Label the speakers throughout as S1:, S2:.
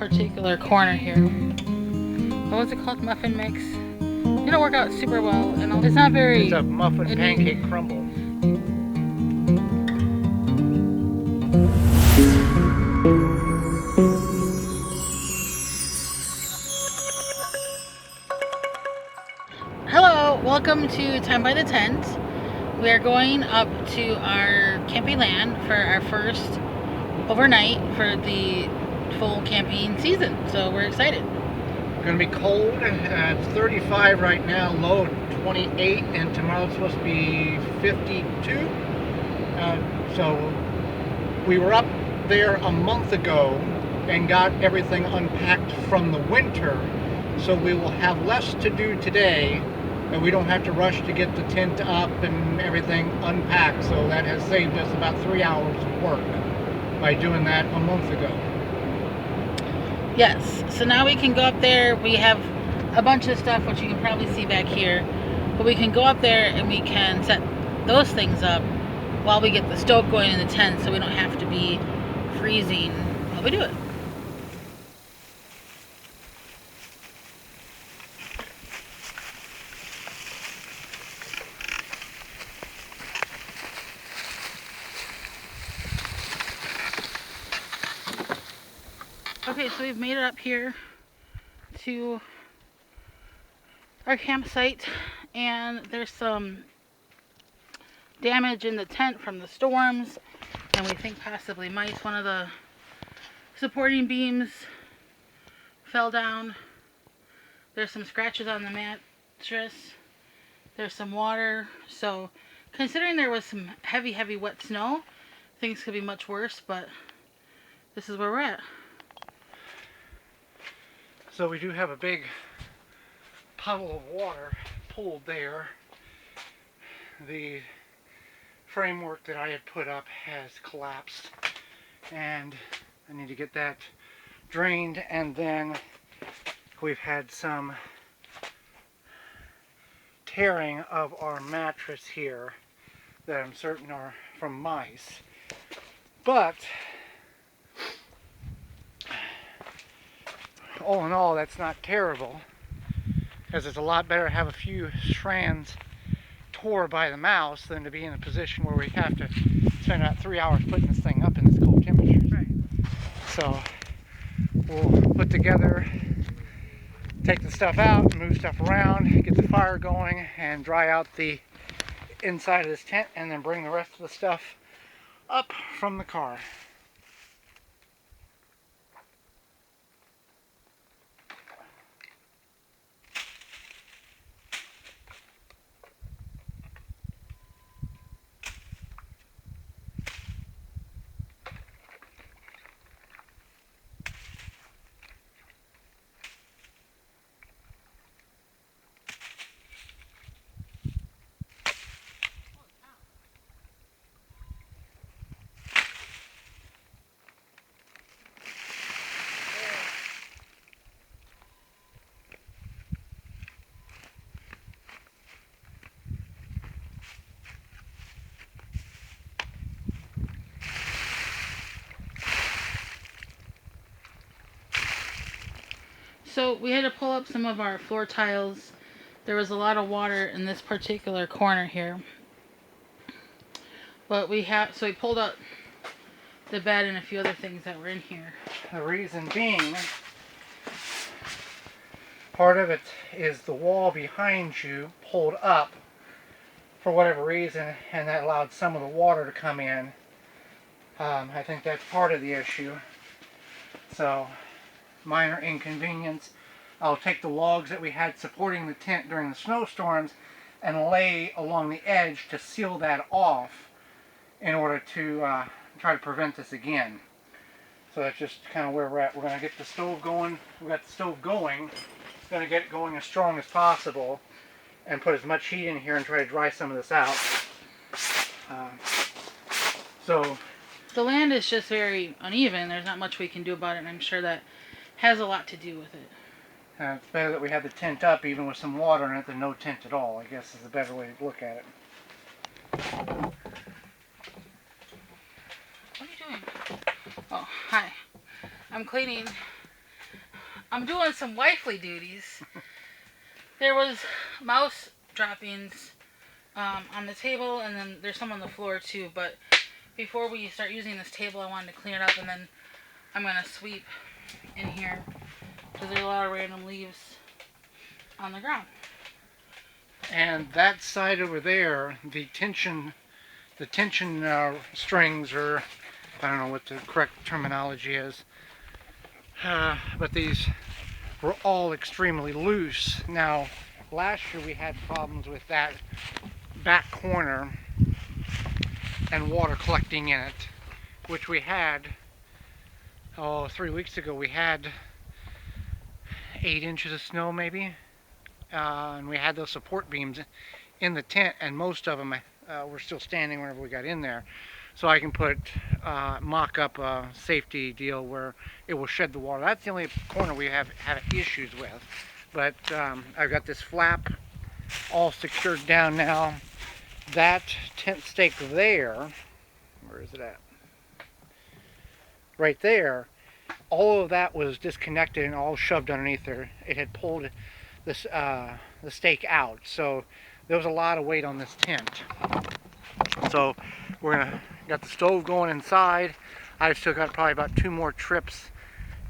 S1: particular corner here. What was it called? Muffin mix. Didn't work out super well, and it's not very.
S2: It's a muffin pancake crumble.
S1: Hello, welcome to Time by the Tent. We are going up to our camping land for our first overnight for the full camping season. So we're excited.
S2: It's going to be cold. It's 35 right now, low 28, and tomorrow it's supposed to be 52. So we were up there a month ago and got everything unpacked from the winter. So we will have less to do today. And we don't have to rush to get the tent up and everything unpacked. So that has saved us about 3 hours of work by doing that a month ago.
S1: Yes, so now we can go up there. We have a bunch of stuff, which you can probably see back here. But we can go up there and we can set those things up while we get the stove going in the tent, so we don't have to be freezing while we do it. Okay, so we've made it up here to our campsite, and there's some damage in the tent from the storms, and we think possibly mice. One of the supporting beams fell down. There's some scratches on the mattress. There's some water. So considering there was some heavy wet snow, things could be much worse, but this is where we're at.
S2: So we do have a big puddle of water pooled there. The framework that I had put up has collapsed, and I need to get that drained. And then we've had some tearing of our mattress here that I'm certain are from mice. But all in all, that's not terrible, because it's a lot better to have a few strands tore by the mouse than to be in a position where we have to spend about 3 hours putting this thing up in this cold temperature.
S1: Right.
S2: So we'll put together, take the stuff out, move stuff around, get the fire going, and dry out the inside of this tent, and then bring the rest of the stuff up from the car.
S1: So we had to pull up some of our floor tiles. There was a lot of water in this particular corner here. But we pulled out the bed and a few other things that were in here.
S2: The reason being, part of it is the wall behind you pulled up for whatever reason, and that allowed some of the water to come in. I think that's part of the issue. So, minor inconvenience. I'll take the logs that we had supporting the tent during the snowstorms and lay along the edge to seal that off in order to try to prevent this again. So that's just kind of where we're at. We're going to get the stove going. We've got the stove going. Going to get it going as strong as possible and put as much heat in here and try to dry some of this out. So
S1: the land is just very uneven. There's not much we can do about it, and I'm sure that has a lot to do with it.
S2: It's better that we have the tent up even with some water in it than no tent at all, I guess is the better way to look at it.
S1: What are you doing? Oh, hi. I'm cleaning I'm doing some wifely duties. There was mouse droppings on the table, and then there's some on the floor too. But before we start using this table, I wanted to clean it up, and then I'm gonna sweep in here because there's a lot of random leaves on the ground.
S2: And that side over there, the tension strings, or I don't know what the correct terminology is, but these were all extremely loose. Now, last year we had problems with that back corner and water collecting in it, which we had, 3 weeks ago we had 8 inches of snow maybe, and we had those support beams in the tent, and most of them were still standing whenever we got in there. So I can put mock up a safety deal where it will shed the water. That's the only corner we have had issues with. But I've got this flap all secured down now. That tent stake there, where is it at? Right there. All of that was disconnected and all shoved underneath there. It had pulled this the stake out, so there was a lot of weight on this tent. So we're gonna got the stove going inside. I've still got probably about 2 more trips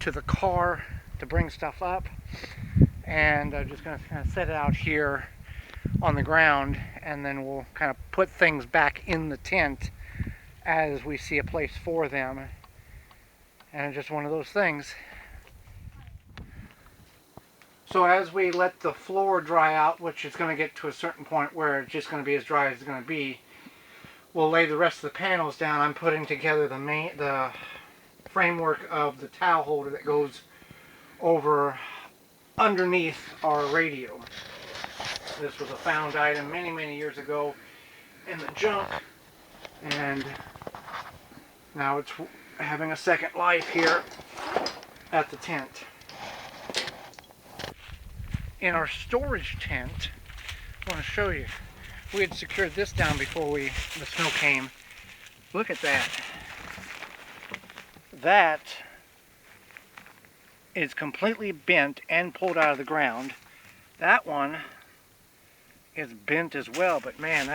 S2: to the car to bring stuff up, and I'm just gonna kind of set it out here on the ground, and then we'll kind of put things back in the tent as we see a place for them. And it's just one of those things. So as we let the floor dry out, which is going to get to a certain point where it's just going to be as dry as it's going to be, we'll lay the rest of the panels down. I'm putting together the framework of the towel holder that goes over underneath our radio. This was a found item many, many years ago in the junk, and now it's having a second life here at the tent. In our storage tent, I want to show you, we had secured this down before the snow came. Look at that. That is completely bent and pulled out of the ground. That one is bent as well, but man,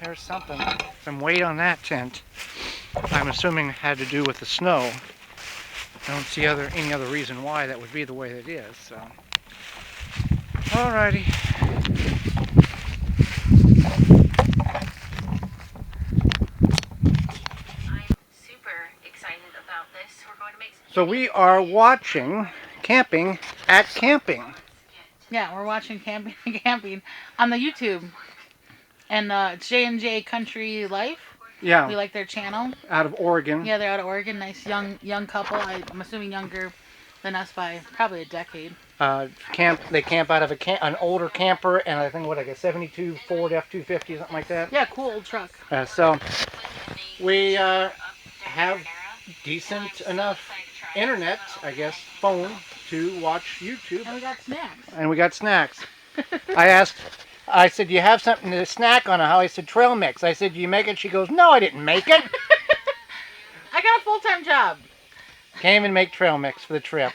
S2: there's some weight on that tent. I'm assuming it had to do with the snow. I don't see any other reason why that would be the way it is. So, alrighty.
S3: I'm super excited about this. We're going to make some.
S2: So we are watching camping at camping.
S1: Yeah, we're watching camping on the YouTube, and it's J&J Country Life.
S2: Yeah.
S1: We like their channel.
S2: Out of Oregon.
S1: Yeah, they're out of Oregon. Nice young couple. I'm assuming younger than us by probably a decade.
S2: They camp out of an older camper, and I think like a 72 Ford F-250, something like that.
S1: Yeah, cool old truck.
S2: So we have decent enough internet, I guess, phone to watch YouTube.
S1: And we got snacks.
S2: And we got snacks. I said, do you have something to snack on? How? I said, trail mix. I said, do you make it? She goes, no, I didn't make it.
S1: I got a full-time job.
S2: Can't even make trail mix for the trip.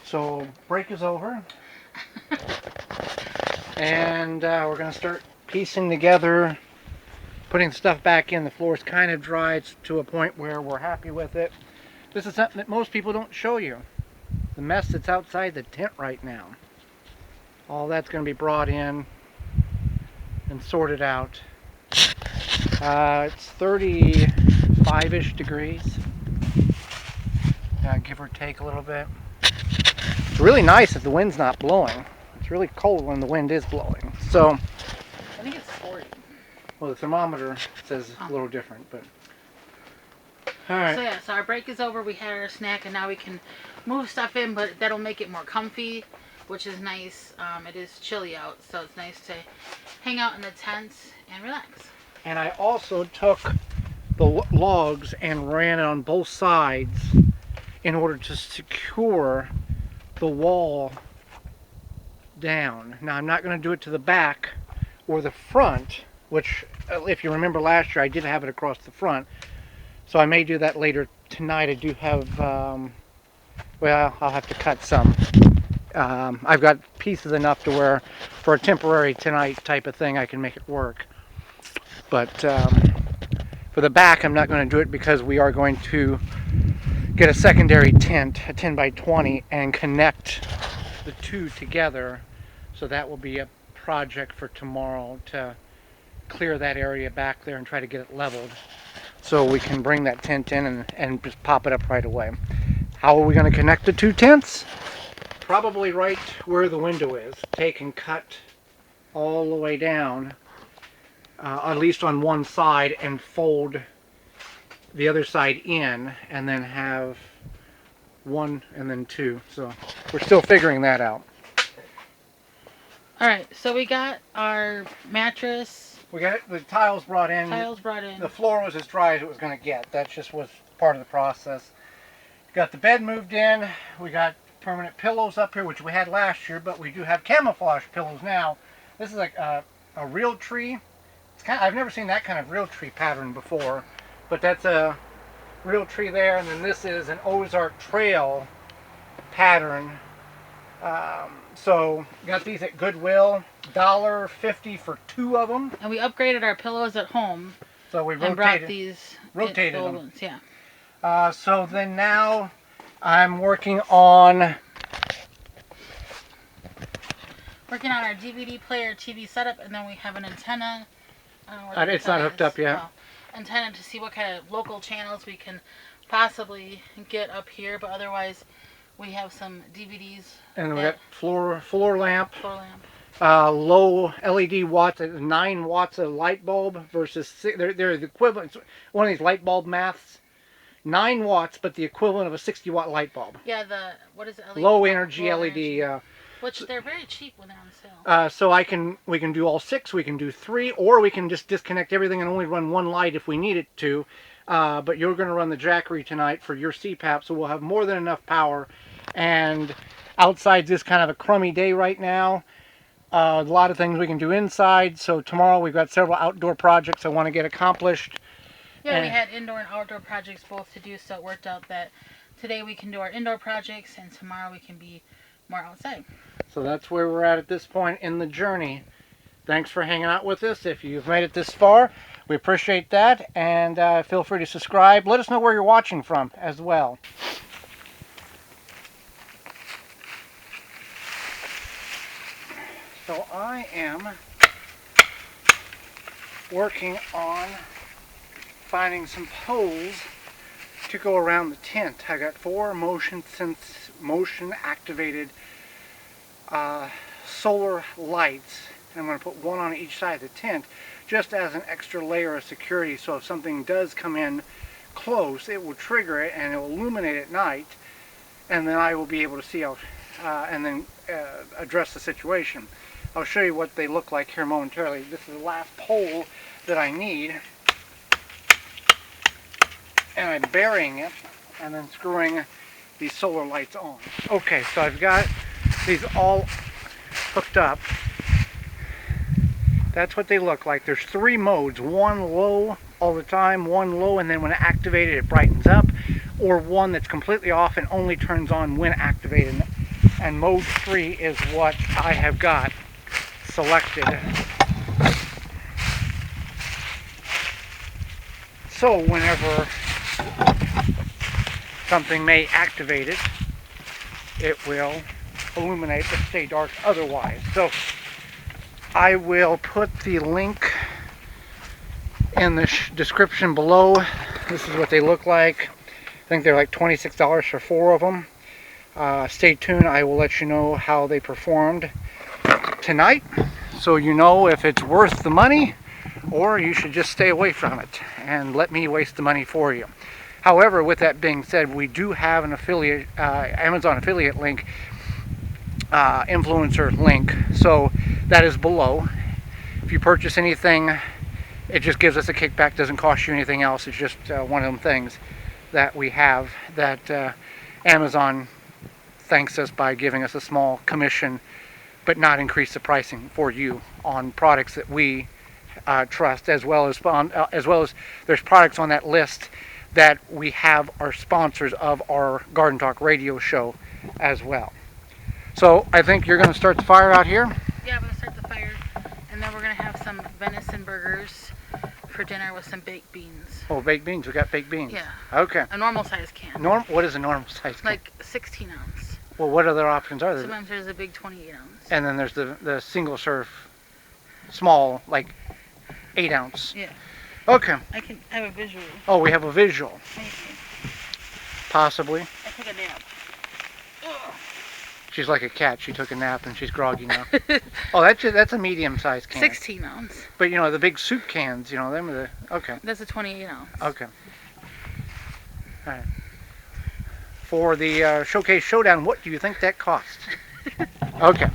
S2: So break is over. And we're going to start piecing together, putting stuff back in. The floor is kind of dry. It's to a point where we're happy with it. This is something that most people don't show you. The mess that's outside the tent right now. All that's going to be brought in and sorted out. It's 35-ish degrees. Give or take a little bit. It's really nice if the wind's not blowing. It's really cold when the wind is blowing. So,
S1: I think it's 40.
S2: well, the thermometer says a little different, but all right.
S1: So yeah, so our break is over. We had our snack, and now we can move stuff in, but that'll make it more comfy, which is nice. It is chilly out, so it's nice to hang out in the tent and relax.
S2: And I also took the logs and ran it on both sides in order to secure the wall down. Now I'm not going to do it to the back or the front, which if you remember last year I did have it across the front, so I may do that later tonight. I do have Well, I'll have to cut some. I've got pieces enough to where, for a temporary tonight type of thing, I can make it work. But for the back, I'm not going to do it because we are going to get a secondary tent, a 10 by 20, and connect the two together. So that will be a project for tomorrow to clear that area back there and try to get it leveled so we can bring that tent in and just pop it up right away. How are we going to connect the two tents? Probably right where the window is. Take and cut all the way down, at least on one side, and fold the other side in, and then have one and then two. So we're still figuring that out.
S1: All right, so we got our mattress
S2: We got the tiles brought in.
S1: tiles brought in.
S2: The floor was as dry as it was going to get. That just was part of the process. Got the bed moved in. We got permanent pillows up here, which we had last year, but we do have camouflage pillows now. This is like a real tree. I've never seen that kind of real tree pattern before, but that's a real tree there, and then this is an Ozark Trail pattern. So got these at Goodwill, $1.50 for two of them.
S1: And we upgraded our pillows at home
S2: So we
S1: and brought
S2: rotated,
S1: these
S2: rotated
S1: old
S2: them.
S1: ones. Yeah.
S2: So then now I'm working on
S1: Our DVD player TV setup, and then we have an antenna. I don't know where the
S2: it's not
S1: antenna
S2: hooked
S1: is.
S2: up yet.
S1: Well, antenna to see what kind of local channels we can possibly get up here, but otherwise we have some DVDs.
S2: and we
S1: that-
S2: got floor lamp,
S1: floor lamp.
S2: low LED watts, 9 watts of light bulb versus they're the equivalent. One of these light bulb maths, 9 watts, but the equivalent of a 60-watt light bulb.
S1: Yeah, what is it? LED?
S2: Low energy
S1: Low
S2: LED.
S1: energy. Which they're very cheap when they're on sale.
S2: So we can do all 6, we can do 3, or we can just disconnect everything and only run one light if we need it to. But you're going to run the Jackery tonight for your CPAP, so we'll have more than enough power. And outside's just kind of a crummy day right now. A lot of things we can do inside. So tomorrow we've got several outdoor projects I want to get accomplished.
S1: Yeah, we
S2: And-
S1: had indoor and outdoor projects both to do, so it worked out that today we can do our indoor projects and tomorrow we can be more outside.
S2: So that's where we're at this point in the journey. Thanks for hanging out with us. If you've made it this far, we appreciate that. And feel free to subscribe. Let us know where you're watching from as well. So I am working on finding some poles to go around the tent. I got 4 motion activated solar lights, and I'm going to put one on each side of the tent just as an extra layer of security, so if something does come in close, it will trigger it and it will illuminate at night, and then I will be able to see how and then address the situation. I'll show you what they look like here momentarily. This is the last pole that I need, and I'm burying it and then screwing these solar lights on. Okay, so I've got these all hooked up. That's what they look like. There's 3 modes. One low all the time, one low, and then when activated it brightens up, or one that's completely off and only turns on when activated. And mode 3 is what I have got selected. So whenever something may activate it, it will illuminate but stay dark otherwise. So I will put the link in the description below. This is what they look like. I think they're like $26 for 4 of them. Stay tuned. I will let you know how they performed tonight, so you know if it's worth the money or you should just stay away from it and let me waste the money for you. However, with that being said, we do have an affiliate, Amazon affiliate link, influencer link, so that is below. If you purchase anything, it just gives us a kickback, doesn't cost you anything else. It's just one of them things that we have that Amazon thanks us by giving us a small commission, but not increase the pricing for you on products that we trust, as well as there's products on that list that we have our sponsors of our Garden Talk radio show as well. So I think you're going to start the fire out here.
S1: Yeah, I'm gonna start the fire, and then we're gonna have some venison burgers for dinner with some baked beans.
S2: Oh, baked beans. We got baked beans.
S1: Yeah.
S2: Okay.
S1: A normal size can.
S2: What is a normal size can?
S1: Like 16 ounce.
S2: Well, what other options are there?
S1: Sometimes there's a big 28 ounce.
S2: And then there's the single serve, small, like 8 ounce.
S1: Yeah.
S2: Okay.
S1: I have a visual.
S2: Oh, we have a visual.
S1: Let me see.
S2: Possibly.
S1: I took a nap. Ugh.
S2: She's like a cat. She took a nap and she's groggy now. Oh, that's a medium-sized can.
S1: 16 ounce.
S2: But you know the big soup cans. You know them are the okay.
S1: That's a 28 ounce.
S2: Okay. All right. For the Showcase Showdown, what do you think that cost? Okay.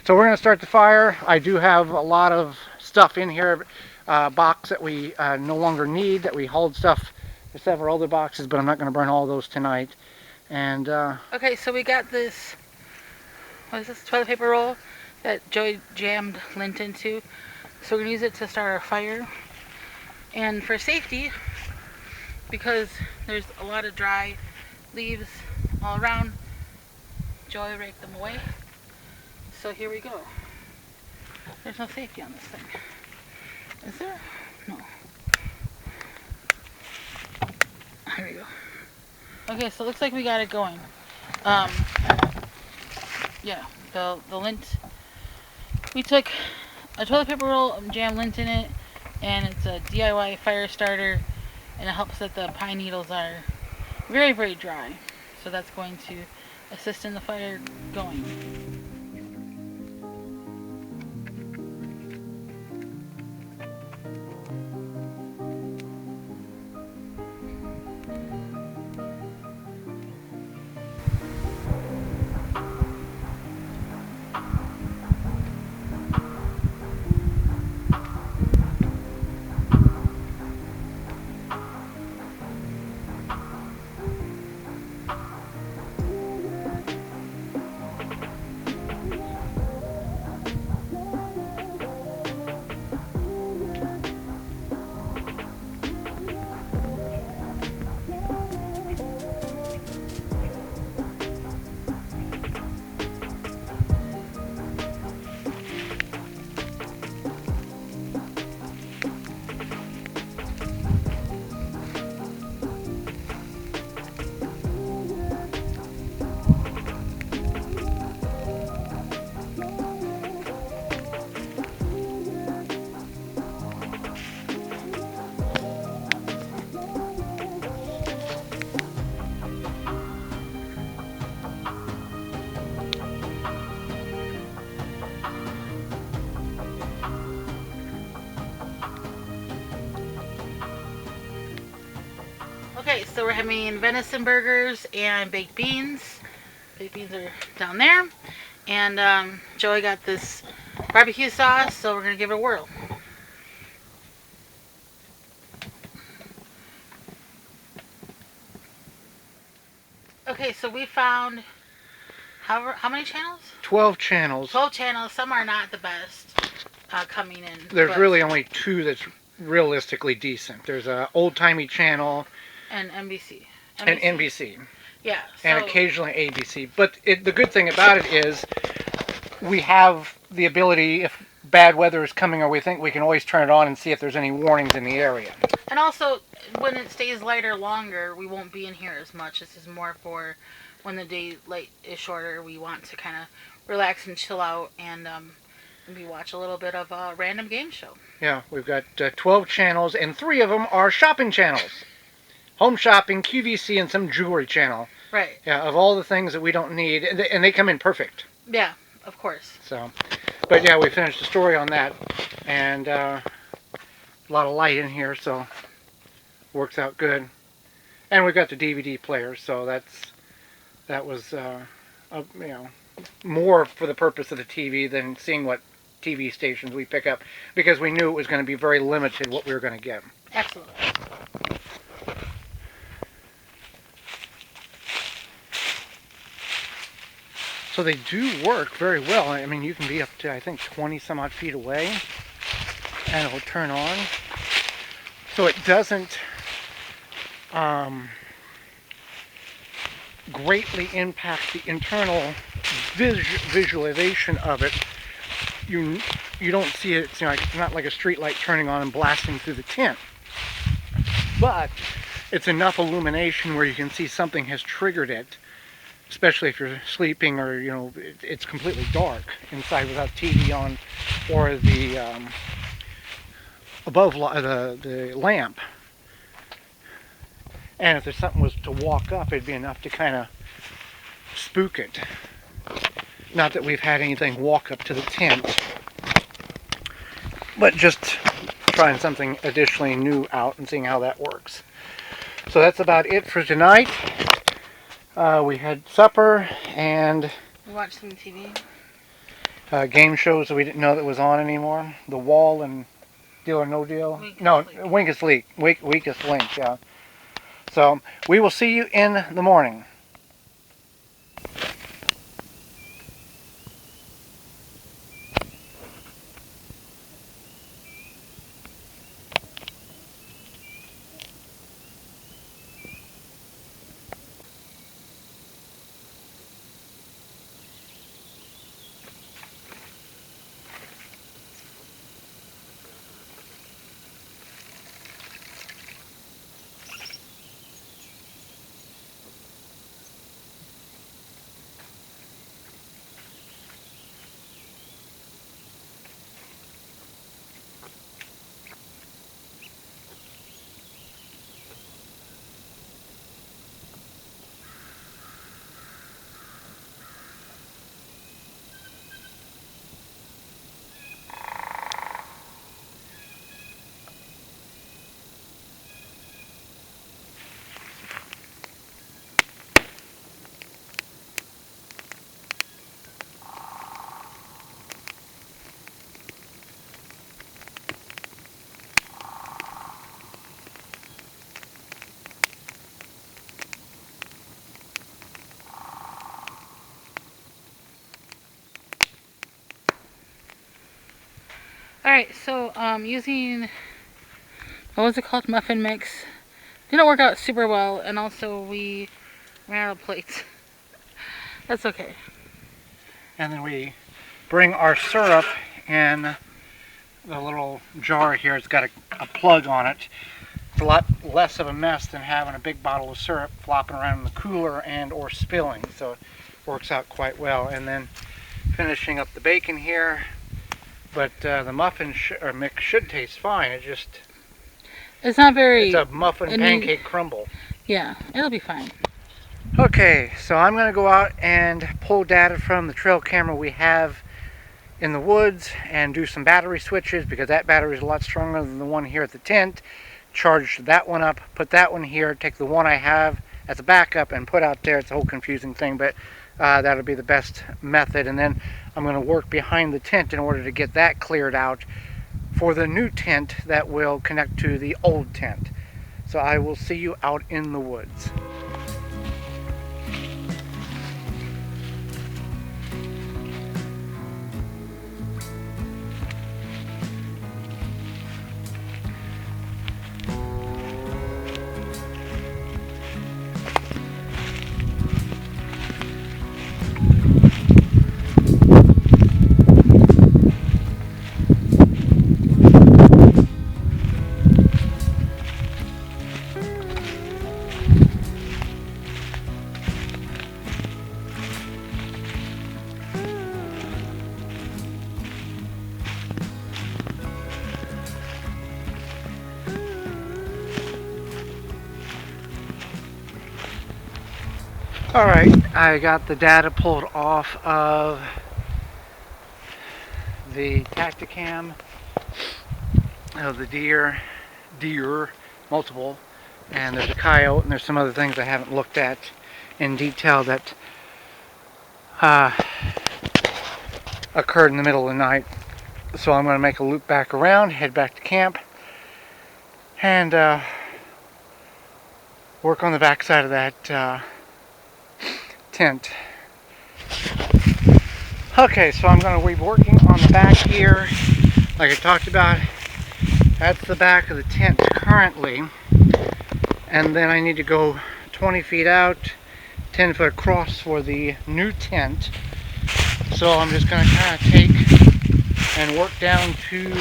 S2: So we're going to start the fire. I do have a lot of stuff in here, box that we no longer need, that we hauled stuff to several other boxes, but I'm not going to burn all those tonight. And
S1: Okay, so we got this, what is this, toilet paper roll that Joey jammed lint into. So we're going to use it to start our fire. And for safety, because there's a lot of dry leaves all around, Joey raked them away. So here we go. There's no safety on this thing. Is there? No. Here we go. Okay, so it looks like we got it going. Yeah, the lint. We took a toilet paper roll, jammed lint in it, and it's a DIY fire starter, and it helps that the pine needles are very, very dry. So that's going to assist in the fire going. Okay, so we're having venison burgers and baked beans. Baked beans are down there. And Joey got this barbecue sauce, so we're going to give it a whirl. Okay, so we found how many channels?
S2: 12 channels.
S1: 12 channels. Some are not the best coming in.
S2: There's really only 2 that's realistically decent. There's a old-timey channel
S1: and NBC.
S2: and NBC.
S1: Yeah. So,
S2: And occasionally ABC. But the good thing about it is we have the ability, if bad weather is coming or we think, we can always turn it on and see if there's any warnings in the area.
S1: and also, when it stays lighter longer, we won't be in here as much. This is more for when the day light is shorter. We want to kind of relax and chill out and maybe watch a little bit of a random game show.
S2: Yeah, we've got 12 channels, and 3 of them are shopping channels. Home shopping, QVC, and some jewelry channel.
S1: Right.
S2: Yeah, of all the things that we don't need, and they come in perfect.
S1: Yeah, of course.
S2: So, but yeah, we finished the story on that, and a lot of light in here, so works out good. And we've got the DVD player, so that was more for the purpose of the TV than seeing what TV stations we pick up, because we knew it was going to be very limited what we were going to get.
S1: Excellent.
S2: So they do work very well. I mean, you can be up to, I think, 20 some odd feet away, and it will turn on. So it doesn't um, greatly impact the internal visualization of it. You don't see it. It's not like a street light turning on and blasting through the tent, but it's enough illumination where you can see something has triggered it. Especially if you're sleeping, or it's completely dark inside without TV on, or the above the lamp. And if there's something was to walk up, it'd be enough to kind of spook it. Not that we've had anything walk up to the tent, but just trying something additionally new out and seeing how that works. So that's about it for tonight. We had supper and
S1: Watch some TV.
S2: Game shows that we didn't know that was on anymore. The Wall and Deal or No Deal. Weakest Link. Weakest Link, yeah. So we will see you in the morning.
S1: Alright, so using, what was it called? Muffin mix. Didn't work out super well, and also we ran out of plates. That's okay.
S2: And then we bring our syrup in the little jar here. It's got a plug on it. It's a lot less of a mess than having a big bottle of syrup flopping around in the cooler and or spilling. So it works out quite well. And then finishing up the bacon here. But the muffin mix should taste fine.
S1: It's not very...
S2: It's a muffin pancake crumble.
S1: Yeah, it'll be fine.
S2: Okay, so I'm going to go out and pull data from the trail camera we have in the woods and do some battery switches, because that battery is a lot stronger than the one here at the tent. Charge that one up, put that one here, take the one I have as a backup and put out there. It's a whole confusing thing, but that'll be the best method. And then I'm going to work behind the tent in order to get that cleared out for the new tent that will connect to the old tent. So I will see you out in the woods. Alright, I got the data pulled off of the Tacticam of the deer, multiple, and there's a coyote, and there's some other things I haven't looked at in detail that occurred in the middle of the night. So I'm going to make a loop back around, head back to camp, and work on the back side of that tent. Okay, so I'm going to be working on the back here, like I talked about. That's the back of the tent currently, And then I need to go 20 feet out, 10 foot across for the new tent. So I'm just going to kind of take and work down to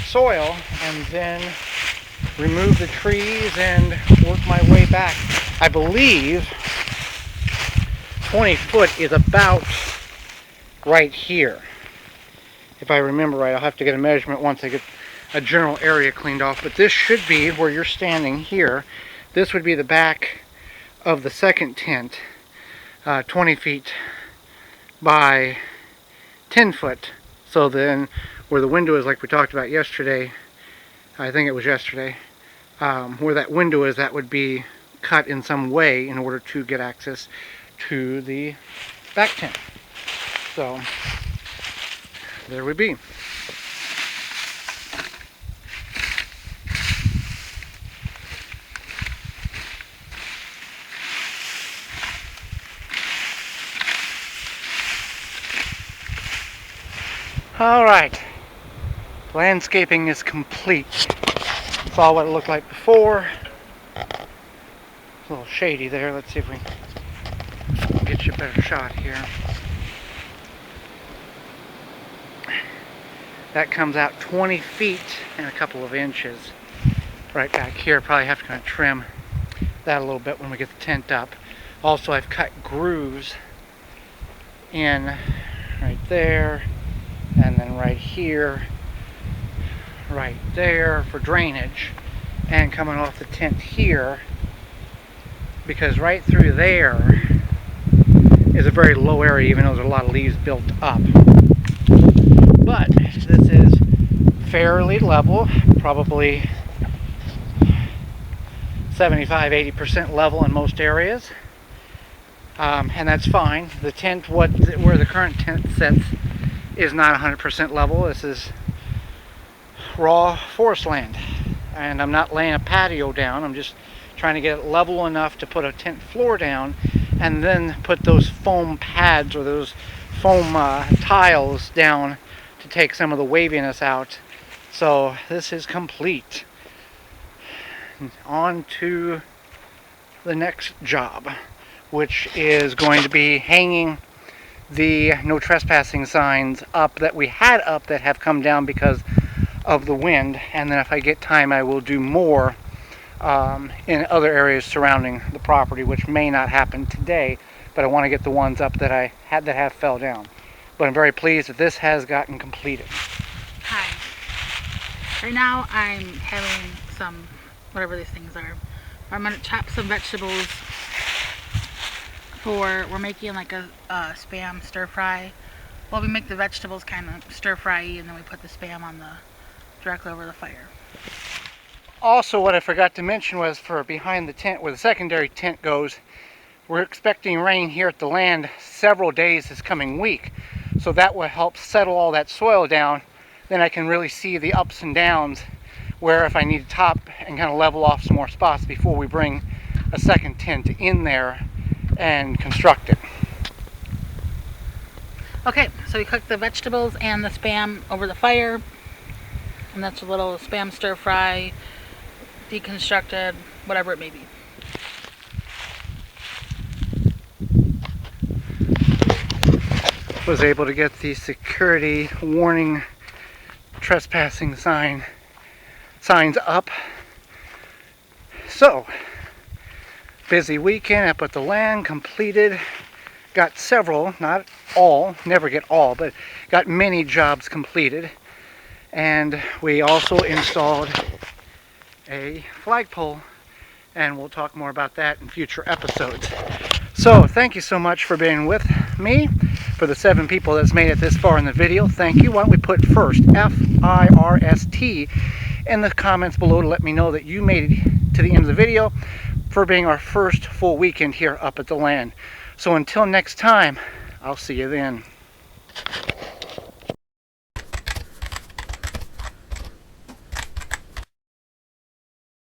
S2: soil and then remove the trees and work my way back. I believe 20 foot is about right here. If I remember right, I'll have to get a measurement once I get a general area cleaned off. But this should be where you're standing here. This would be the back of the second tent, 20 feet by 10 foot. So then where the window is, like we talked about yesterday, I think it was yesterday, where that window is, that would be cut in some way in order to get access to the back tent. So there we be. All right, landscaping is complete. Saw what it looked like before. A little shady there. Let's see if we can get you a better shot here. That comes out 20 feet and a couple of inches. Right back here, probably have to kind of trim that a little bit when we get the tent up. Also, I've cut grooves in right there, and then right here, right there for drainage, and coming off the tent here, because right through there is a very low area, even though there's a lot of leaves built up. But this is fairly level, probably 75-80% level in most areas, and that's fine. The tent, where the current tent sits, is not 100% level. This is raw forest land, and I'm not laying a patio down. I'm just trying to get it level enough to put a tent floor down and then put those foam pads or those foam tiles down to take some of the waviness out. So this is complete. On to the next job, which is going to be hanging the no trespassing signs up that we had up that have come down because of the wind. And then if I get time, I will do more in other areas surrounding the property, which may not happen today, but I want to get the ones up that I had that have fell down. But I'm very pleased that this has gotten completed.
S1: Hi. Right now I'm having some, whatever these things are. I'm going to chop some vegetables we're making like a Spam stir fry. Well, we make the vegetables kind of stir fry and then we put the Spam on directly over the fire.
S2: Also, what I forgot to mention was for behind the tent, where the secondary tent goes, we're expecting rain here at the land several days this coming week. So that will help settle all that soil down. Then I can really see the ups and downs, where if I need to top and kind of level off some more spots before we bring a second tent in there and construct it.
S1: Okay, so we cooked the vegetables and the Spam over the fire. And that's a little Spam stir fry, deconstructed, whatever it may be.
S2: Was able to get the security warning trespassing signs up. So, busy weekend up at the land, completed. Got several, not all, never get all, but got many jobs completed. And we also installed a flagpole, and we'll talk more about that in future episodes. So thank you so much for being with me. For the 7 people that's made it this far in the video, thank you. Why don't we put first FIRST in the comments below to let me know that you made it to the end of the video for being our first full weekend here up at the land. So until next time, I'll see you then.